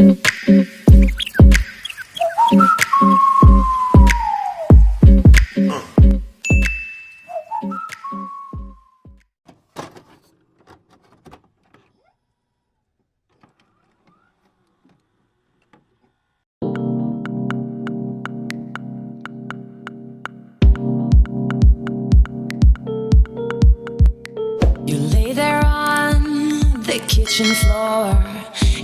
You lay there on the kitchen floor.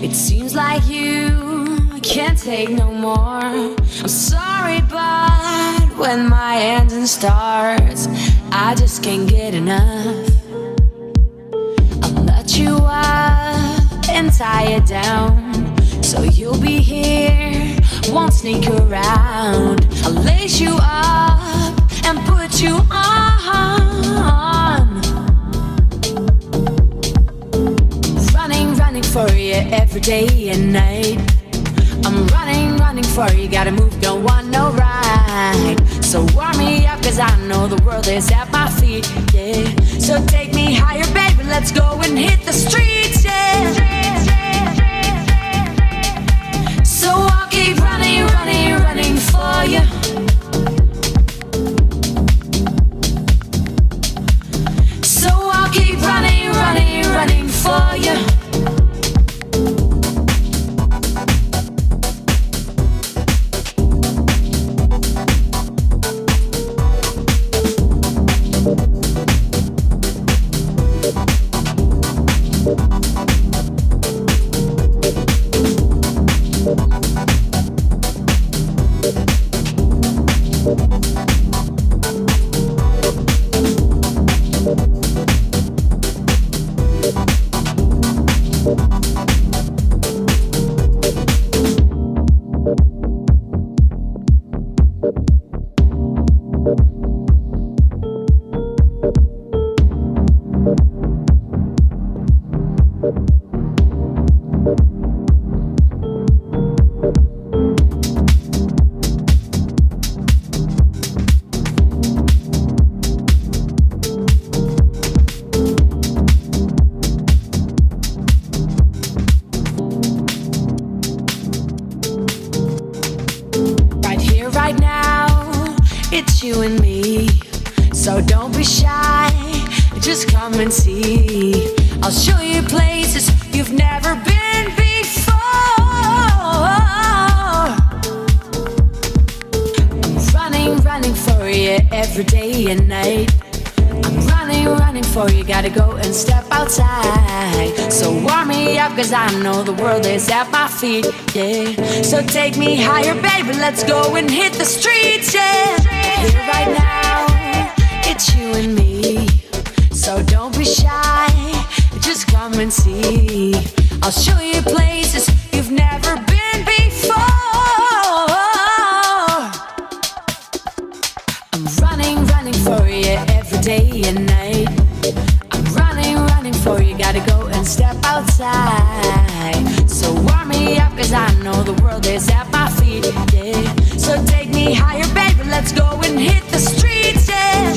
It seems like you can't take no more. I'm sorry, but when my engine starts, I just can't get enough. I'll nut you up and tie it down, so you'll be here, won't sneak around. I'll lace you up and put you on. Running for you every day and night. I'm running for you, gotta move, don't want no ride. So warm me up, cause I know the world is at my feet, yeah. So take me higher, baby, let's go and hit the streets, yeah. So I'll keep running for you. So I'll keep running for you. It's you and me, so don't be shy, just come and see. I'll show you places you've never been before. I'm running for you every day and night. I'm running for you, gotta go and step outside. So warm me up, cause I know the world is at my feet, yeah. So take me higher, baby, let's go and hit the streets, yeah. Here right now, it's you and me, so don't be shy, just come and see. I'll show you places you've never been before. I'm running for you every day and night. I'm running for you, gotta go and step outside. So warm me up, cause I know the world is at my feet, yeah. So take me higher, baby, let's go and hit the streets, yeah.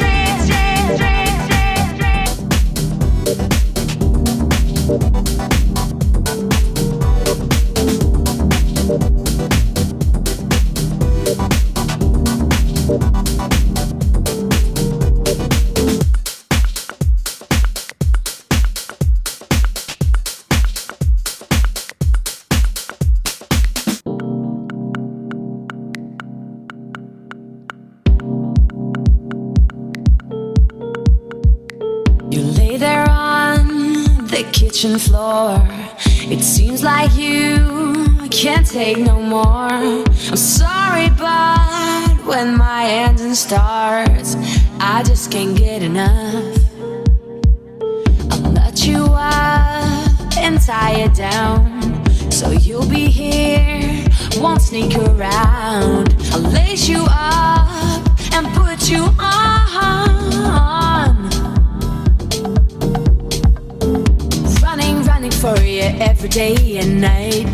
You lay there on the kitchen floor. It seems like you can't take no more. I'm sorry, but when my engine starts, I just can't get enough. I'll nut you up and tie it down, so you'll be here, won't sneak around. I'll lace you up and put you on. Running for you every day and night.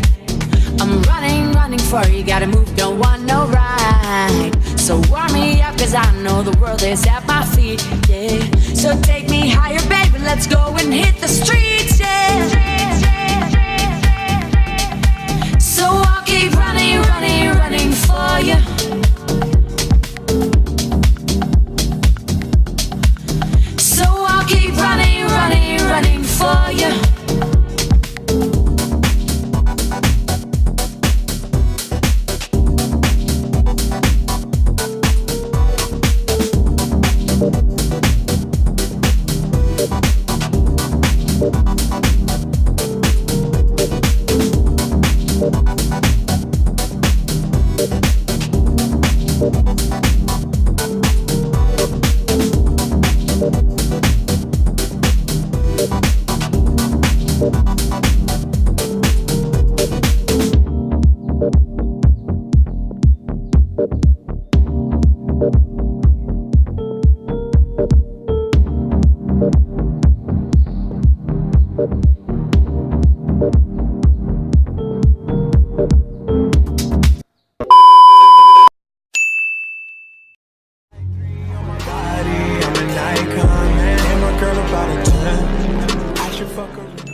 I'm running for you, gotta move, don't want no ride. So warm me up, cause I know the world is at my feet, yeah. So take me higher, baby, let's go and hit the streets, yeah. So fuck around.